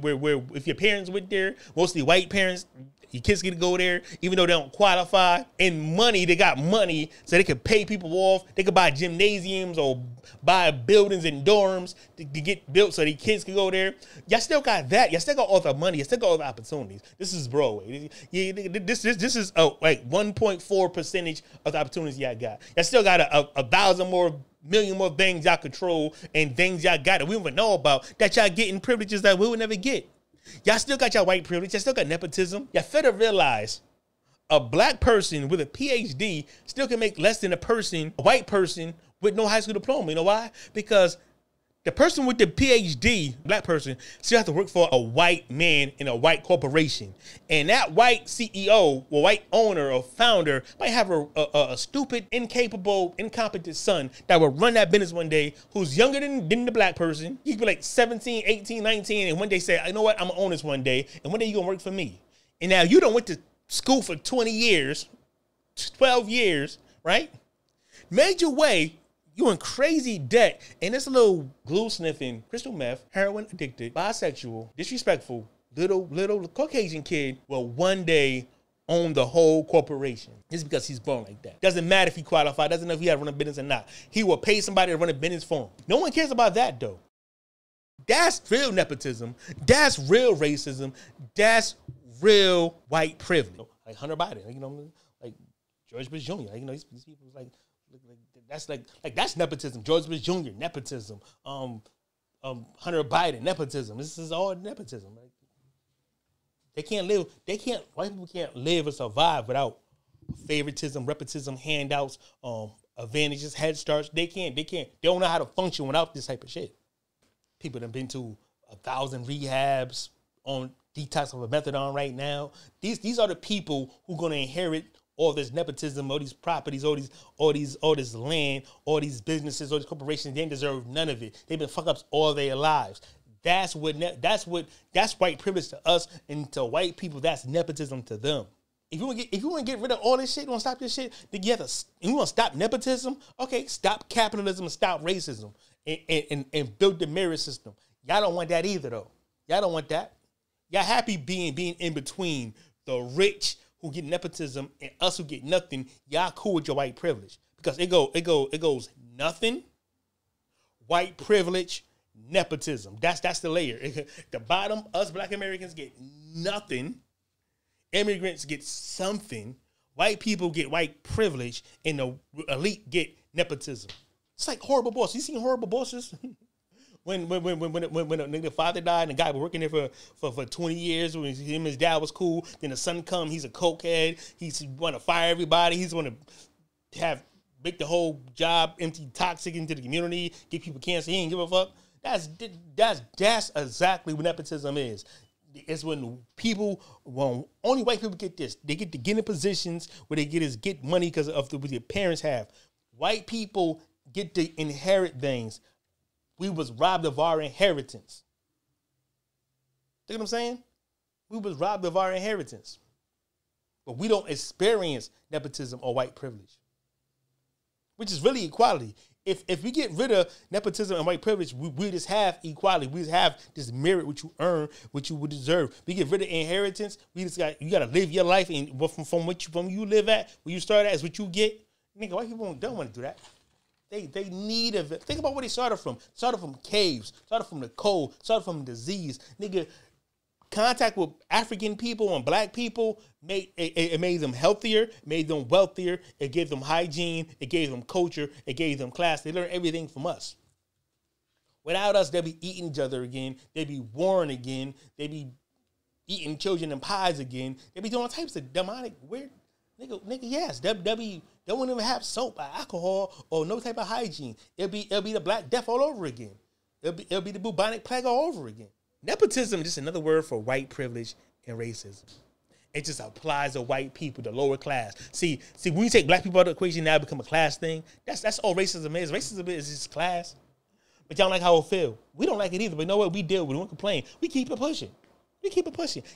if your parents went there, mostly white parents, your kids get to go there, even though they don't qualify. And money, they got money, so they could pay people off. They could buy gymnasiums or buy buildings and dorms to get built so the kids can go there. Y'all still got that. Y'all still got all the money. Y'all still got all the opportunities. This is Broadway. This is like 1.4% of the opportunities y'all got. Y'all still got a million more things y'all control and things y'all got that we don't even know about that y'all getting privileges that we would never get. Y'all still got y'all white privilege. Y'all still got nepotism. Y'all fail to realize a black person with a PhD still can make less than a white person with no high school diploma. You know why? Because the person with the PhD, black person, still has to work for a white man in a white corporation. And that white CEO or white owner or founder might have a stupid, incapable, incompetent son that will run that business one day who's younger than the black person. He could be like 17, 18, 19, and one day say, you know what, I'm going to own this one day, and one day you're going to work for me. And now you done went to school for 20 years, 12 years, right? Made your way. You in crazy debt, and this little glue sniffing, crystal meth, heroin addicted, bisexual, disrespectful, little Caucasian kid will one day own the whole corporation. Just because he's born like that. Doesn't matter if he qualified, doesn't know if he had to run a business or not. He will pay somebody to run a business for him. No one cares about that though. That's real nepotism. That's real racism. That's real white privilege. Like Hunter Biden, like George Bush Jr. These people that's nepotism. George Bush Jr. nepotism. Hunter Biden nepotism. This is all nepotism. Right? White people can't live or survive without favoritism, nepotism, handouts, advantages, head starts. They don't know how to function without this type of shit. People that have been to 1,000 rehabs on detox of a methadone right now. These are the people who are going to inherit all this nepotism, all these properties, all this land, all these businesses, all these corporations. They didn't deserve none of it. They've been fuck ups all their lives. That's white privilege to us, and to white people, that's nepotism to them. If you want to get rid of all this shit, you want to stop this shit, then you want to stop nepotism. Okay, stop capitalism and stop racism, and build the merit system. Y'all don't want that either, though. Y'all don't want that. Y'all happy being in between the rich who get nepotism and us who get nothing. Y'all cool with your white privilege, because it goes nothing, white privilege, nepotism. That's the layer. The bottom, us black Americans get nothing. Immigrants get something. White people get white privilege, and the elite get nepotism. It's like Horrible Bosses. You seen Horrible Bosses? When a nigga father died and the guy was working there for 20 years, when him and his dad was cool, then the son come, he's a cokehead, he's want to fire everybody, he's want to make the whole job empty, toxic into the community, give people cancer, he ain't give a fuck. That's exactly what nepotism is. It's when only white people get this. They get to get in positions where they get money because of what their parents have. White people get to inherit things. We was robbed of our inheritance. See what I'm saying? We was robbed of our inheritance. But we don't experience nepotism or white privilege, which is really equality. If we get rid of nepotism and white privilege, we just have equality. We just have this merit, what you earn, what you would deserve. We get rid of inheritance. You got to live your life, and from you live at, where you start at, is what you get. Nigga, white people don't want to do that. They need it. Think about where they started from. Started from caves. Started from the cold. Started from disease. Nigga, contact with African people and black people made them healthier, made them wealthier. It gave them hygiene. It gave them culture. It gave them class. They learned everything from us. Without us, they'd be eating each other again. They'd be warring again. They'd be eating children and pies again. They'd be doing all types of demonic, weird. Nigga, yes. They wouldn't even have soap or alcohol or no type of hygiene. It'll be the Black Death all over again. It'll be the bubonic plague all over again. Nepotism is just another word for white privilege and racism. It just applies to white people, the lower class. See, when you take black people out of the equation, now it become a class thing. That's all racism is. Racism is just class. But y'all like how it feel. We don't like it either, but you know what? We deal with it. We don't complain. We keep it pushing.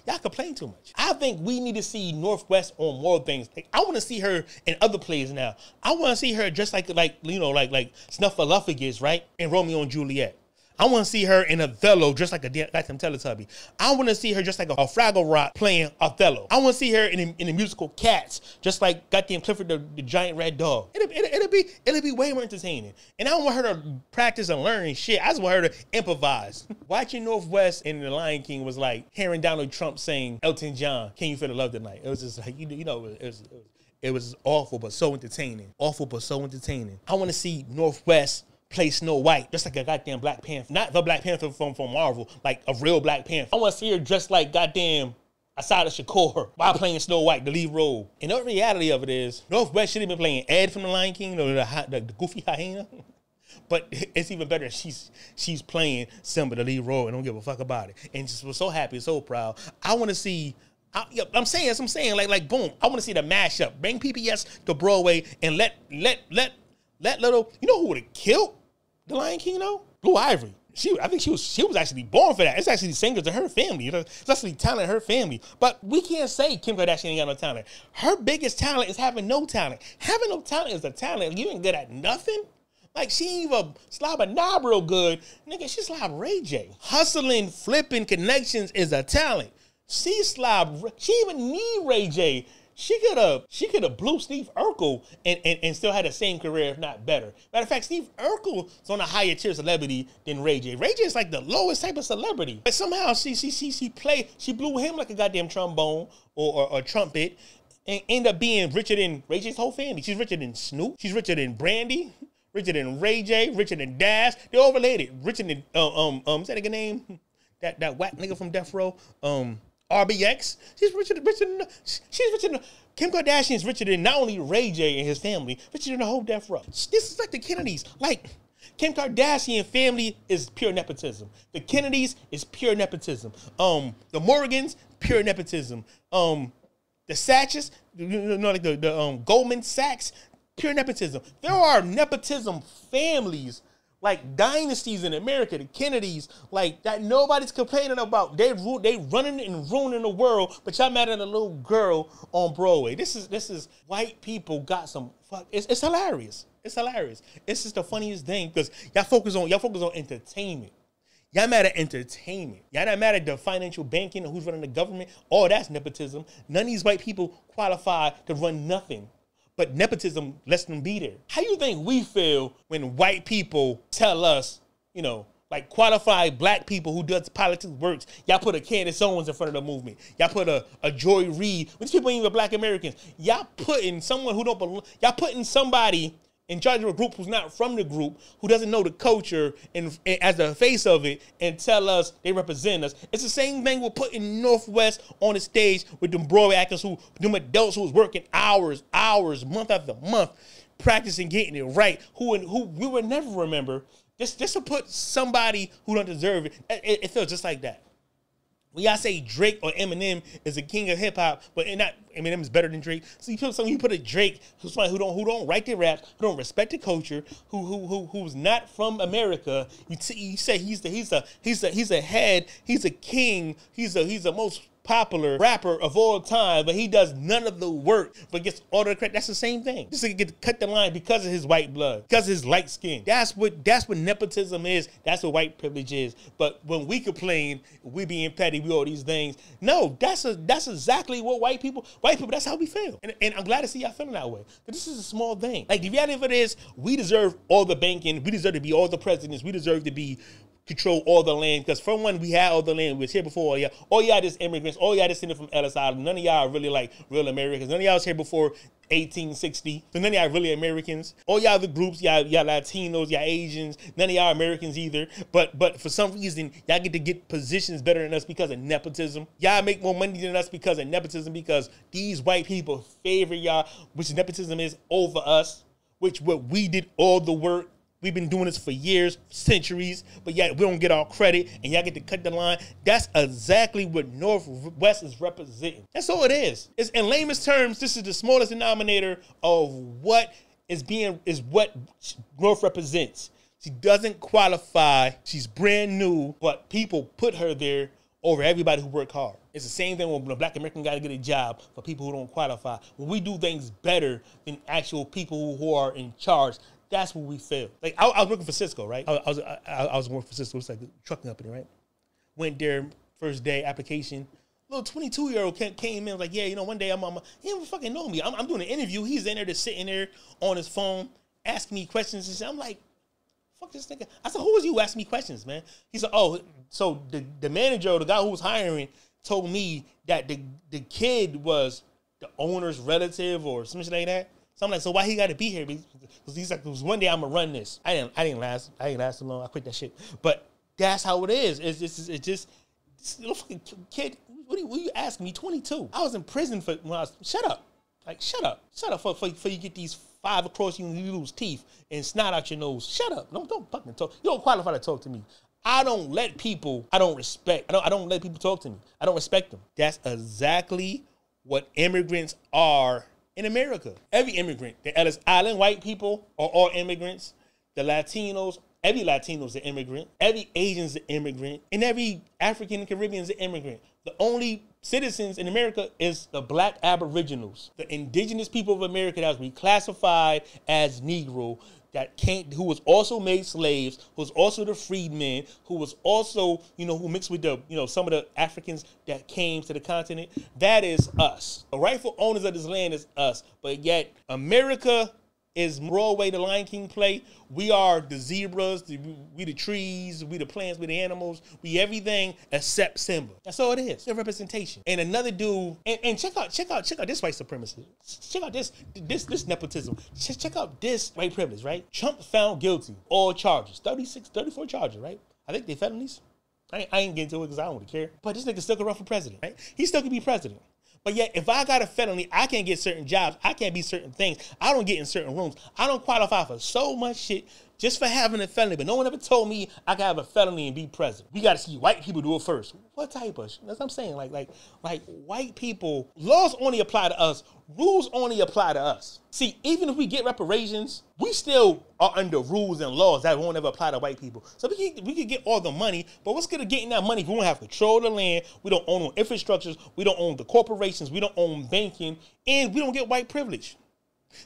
Y'all complain too much. I think we need to see Northwest on more things. Like, I want to see her in other plays now. I want to see her just like Snuffleupagus, right? In Romeo and Juliet. I want to see her in Othello just like a goddamn Teletubby. I want to see her just like a Fraggle Rock playing Othello. I want to see her in the musical Cats just like goddamn Clifford the Giant Red Dog. It'll be way more entertaining. And I don't want her to practice and learn shit. I just want her to improvise. Watching Northwest in The Lion King was like hearing Donald Trump saying Elton John, "Can you feel the love tonight?" It was just like it was awful but so entertaining. Awful but so entertaining. I want to see Northwest play Snow White, just like a goddamn Black Panther. Not the Black Panther from Marvel, like a real Black Panther. I want to see her dressed like goddamn aside of Shakur while playing Snow White, the lead role. And the reality of it is, North West should have been playing Ed from The Lion King, the goofy hyena. But it's even better. She's playing Simba, the lead role, and don't give a fuck about it. And just was so happy, so proud. I want to see. I'm saying, like boom. I want to see the mashup. Bring PBS to Broadway and let little. You know who would have killed The Lion King though? Blue Ivy. I think she was actually born for that. It's actually singers in her family. It's actually talent in her family. But we can't say Kim Kardashian ain't got no talent. Her biggest talent is having no talent. Having no talent is a talent. You ain't good at nothing. Like, she ain't even slob a knob real good. Nigga, she slob Ray J. Hustling, flipping connections is a talent. She even need Ray J. She could have blew Steve Urkel and still had the same career, if not better. Matter of fact, Steve Urkel's on a higher tier celebrity than Ray J. Ray J is like the lowest type of celebrity. But somehow she blew him like a goddamn trombone or trumpet and ended up being richer than Ray J's whole family. She's richer than Snoop. She's richer than Brandy. Richer than Ray J. Richer than Dash. They're all related. Richer than is that a good name? That whack nigga from Death Row. RBX. She's richer than Kim Kardashian is richer than not only Ray J and his family, richer than the whole Death Row. This is like the Kennedys. Like, Kim Kardashian family is pure nepotism. The Kennedys is pure nepotism. The Morgans, pure nepotism. The Satches, like the Goldman Sachs, pure nepotism. There are nepotism families, like dynasties in America, the Kennedys, like that nobody's complaining about. They running and ruining the world, but y'all mad at a little girl on Broadway. This is white people got some fuck. It's hilarious. It's hilarious. It's just the funniest thing because y'all focus on entertainment. Y'all mad at entertainment. Y'all not mad at the financial banking or who's running the government. Oh, that's nepotism. None of these white people qualify to run nothing. But nepotism lets them be there. How you think we feel when white people tell us, like qualified black people who does politics works, y'all put a Candace Owens in front of the movement. Y'all put a Joy Reid. These people ain't even black Americans. Y'all putting someone who don't belong. Y'all putting somebody in charge of a group who's not from the group, who doesn't know the culture and as the face of it and tell us they represent us. It's the same thing with putting Northwest on the stage with them Broadway actors them adults who was working hours, month after month, practicing getting it right, who we would never remember. Just to put somebody who don't deserve it, it feels just like that. When y'all say Drake or Eminem is the king of hip hop, but not Eminem is better than Drake. So you put a Drake who's somebody who don't write their raps, who don't respect the culture, who's not from America. You say he's a head, he's a king, he's the most popular rapper of all time, but he does none of the work, but gets all the credit. That's the same thing. Just to get to cut the line because of his white blood, because of his light skin. That's what nepotism is. That's what white privilege is. But when we complain, we being petty, we all these things. No, that's exactly what white people, that's how we feel. And I'm glad to see y'all feeling that way. But this is a small thing. Like the reality of it is, we deserve all the banking. We deserve to be all the presidents. We deserve to be control all the land, because from when we had all the land, we was here before all y'all just immigrants, all y'all just sitting from Ellis Island. None of y'all are really like real Americans. None of y'all was here before 1860. So none of y'all are really Americans. All y'all the groups, y'all Latinos, y'all Asians, none of y'all Americans either. But for some reason, y'all get to get positions better than us because of nepotism. Y'all make more money than us because of nepotism, because these white people favor y'all, which nepotism is, over us, which what we did all the work. We've been doing this for years, centuries, but yet we don't get all credit, and y'all get to cut the line. That's exactly what Northwest is representing. That's all it is. It's, in layman's terms, this is the smallest denominator of what what North represents. She doesn't qualify. She's brand new, but people put her there over everybody who worked hard. It's the same thing when a black American got to get a job for people who don't qualify. When we do things better than actual people who are in charge, that's what we feel. Like I was working for Cisco, right? I was working for Cisco. It's like a trucking company, right? Went there first day application. Little 22-year-old came in, was like, yeah, one day he don't fucking know me. I'm doing an interview. He's in there just sitting there on his phone asking me questions and shit. I'm like, fuck this nigga. I said, who was you asking me questions, man? He said, oh, so the manager, the guy who was hiring, told me that the kid was the owner's relative or something like that. So I'm like, so why he got to be here? Because he's like, one day I'm gonna run this. I didn't last so long. I quit that shit. But that's how it is. It's just This little fucking kid, what are you asking me? 22. I was in prison for when I was. Shut up. Like, shut up for you get these 5 across you and you lose teeth and snot out your nose. Shut up. Don't fucking talk. You don't qualify to talk to me. I don't let people I don't respect. I don't let people talk to me. I don't respect them. That's exactly what immigrants are in America. Every immigrant, the Ellis Island white people are all immigrants. The Latinos, every Latino's an immigrant. Every Asian's an immigrant. And every African and Caribbean's an immigrant. The only citizens in America is the black aboriginals, the indigenous people of America that was reclassified as Negro, who was also made slaves, who was also the freedmen, who was also, who mixed with the, some of the Africans that came to the continent. That is us. The rightful owners of this land is us. But yet America is Broadway, the Lion King play. We are the zebras, we the trees, we the plants, we the animals, we everything except Simba. That's all it is. It's representation. And another dude, and check out this white supremacy. Check out this nepotism. Check out this white privilege, right? Trump found guilty, all charges, 34 charges, right? I think they felonies. I ain't getting to it because I don't really care. But this nigga still can run for president, right? He still can be president. But yet, if I got a felony, I can't get certain jobs. I can't be certain things. I don't get in certain rooms. I don't qualify for so much shit just for having a felony. But no one ever told me I could have a felony and be president. We got to see white people do it first. What type of shit? That's what I'm saying. Like white people, laws only apply to us. Rules only apply to us. See, even if we get reparations, we still are under rules and laws that won't ever apply to white people. So we can get all the money, but what's good at getting that money if we don't have control of the land, we don't own infrastructures, we don't own the corporations, we don't own banking, and we don't get white privilege.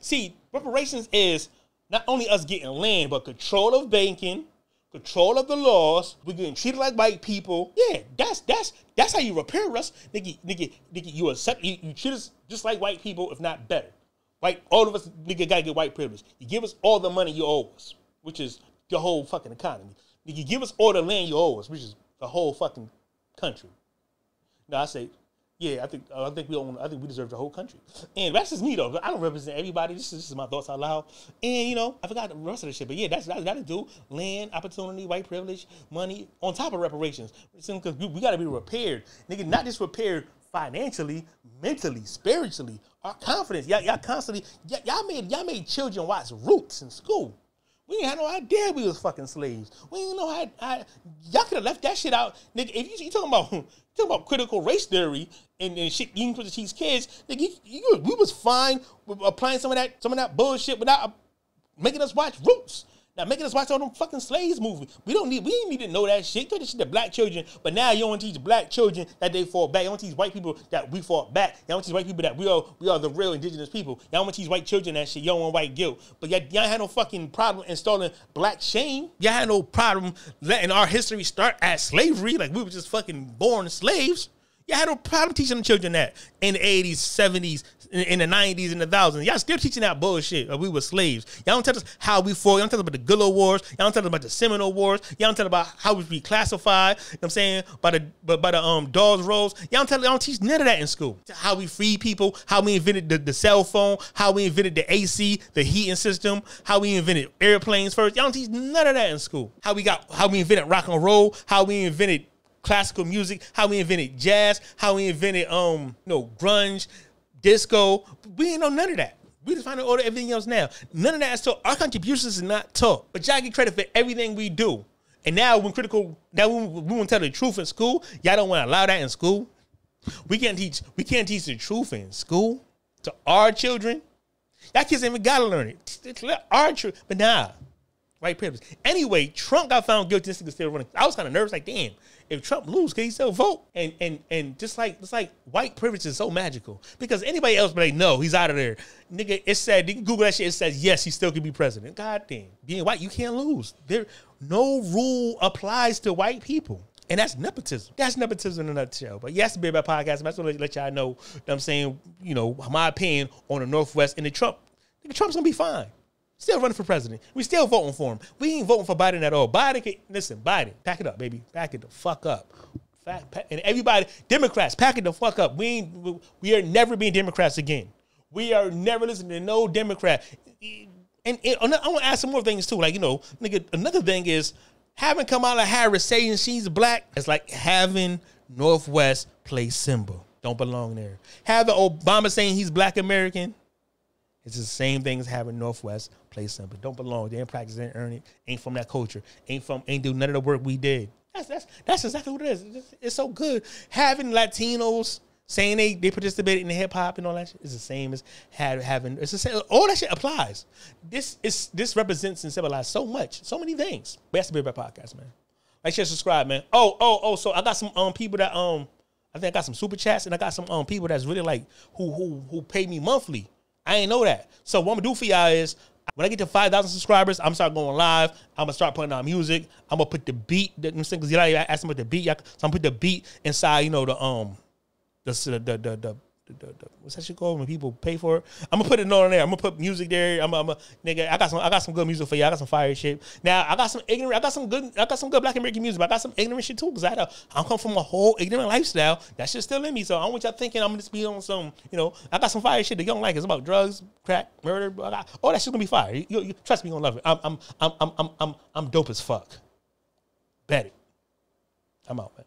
See, reparations is not only us getting land, but control of banking, control of the laws. We're getting treated like white people. Yeah, that's how you repair us. Nigga, you treat us just like white people, if not better. All of us, nigga, gotta get white privilege. You give us all the money you owe us, which is the whole fucking economy. You give us all the land you owe us, which is the whole fucking country. No, I say, yeah, I think we deserve the whole country. And that's just me though. I don't represent everybody. This is my thoughts out loud. And I forgot the rest of the shit. But yeah, that's gotta do. Land, opportunity, white privilege, money, on top of reparations. Because we gotta be repaired. Nigga, not just repaired financially, mentally, spiritually, our confidence. Y'all constantly, y'all made children watch Roots in school. We ain't had no idea we was fucking slaves. We didn't know how y'all could have left that shit out. Nigga, if you talking about critical race theory and shit you can teach kids, nigga, we was fine with applying some of that bullshit without making us watch Roots. Now making us watch all them fucking slaves movies. We ain't need to know that shit. Tell this shit to black children, but now you don't teach black children that they fought back. You don't teach white people that we fought back. You don't teach white people that we are the real indigenous people. Y'all want to teach white children that shit. You don't want white guilt. But y'all had no fucking problem installing black shame. Y'all had no problem letting our history start as slavery. Like we were just fucking born slaves. Y'all had no problem teaching the children that in the 80s, 70s, in the 90s, and the 2000s. Y'all still teaching that bullshit of we were slaves. Y'all don't tell us how we fought. Y'all don't tell us about the Gullah Wars. Y'all don't tell us about the Seminole Wars. Y'all don't tell us about how we reclassified, you know what I'm saying, by the Dawes Rolls. Y'all don't teach none of that in school. How we freed people, how we invented the cell phone, how we invented the AC, the heating system, how we invented airplanes first. Y'all don't teach none of that in school. How we invented rock and roll, how we invented classical music, how we invented jazz, how we invented grunge, disco. We ain't know none of that. We just find out all everything else now. None of that is taught. Our contributions is not taught. But y'all get credit for everything we do. And now when we want to tell the truth in school, y'all don't want to allow that in school. We can't teach the truth in school to our children. Y'all kids ain't even gotta learn it. It's our truth. But nah. White privilege. Anyway, Trump got found guilty. This nigga still running. I was kind of nervous, like, damn, if Trump lose, can he still vote? And just like it's like white privilege is so magical because anybody else be like, no, he's out of there. Nigga, it said, you can Google that shit. It says yes, he still can be president. God damn, being white, you can't lose. No rule applies to white people. And that's nepotism. That's nepotism in a nutshell. But yes, to be about podcast. I just want to let y'all know that I'm saying, my opinion on the Northwest and the Trump. Nigga, Trump's gonna be fine. Still running for president. We still voting for him. We ain't voting for Biden at all. Biden, pack it up, baby. Pack it the fuck up. And everybody, Democrats, pack it the fuck up. We are never being Democrats again. We are never listening to no Democrat. And I want to ask some more things too. Like, nigga, another thing is having Kamala Harris saying she's black. It's like having Northwest play Simba. Don't belong there. Having Obama saying he's Black American, it's the same thing as having Northwest play Simba. Don't belong. They ain't practice, they ain't earn it. Ain't from that culture. Ain't do none of the work we did. That's exactly what it is. It's so good. Having Latinos saying they participated in the hip hop and all that shit is the same as having. It's the same. All that shit applies. This represents and symbolizes so much, so many things. Best to be a podcast, man. Like, share, subscribe, man. Oh. So I got some people that I think I got some super chats and I got some people that's really like who pay me monthly. I ain't know that. So what I'm gonna do for y'all is when I get to 5,000 subscribers, I'm gonna start going live. I'm gonna start putting out music. I'm gonna put the beat. Because y'all asked me about the beat. So I'm gonna put the beat inside. You know the what's that shit called when people pay for it? I'm gonna put it on there. I'm gonna put music there. Nigga, I got some good music for you. I got some fire shit. Now I got some good Black American music, but I got some ignorant shit too. Cause I'm come from a whole ignorant lifestyle. That shit's still in me. So I don't want y'all thinking I'm gonna just be on some, I got some fire shit that you don't like. It's about drugs, crack, murder. All that shit's gonna be fire. You trust me, you're gonna love it. I'm dope as fuck. Bet it. I'm out, man.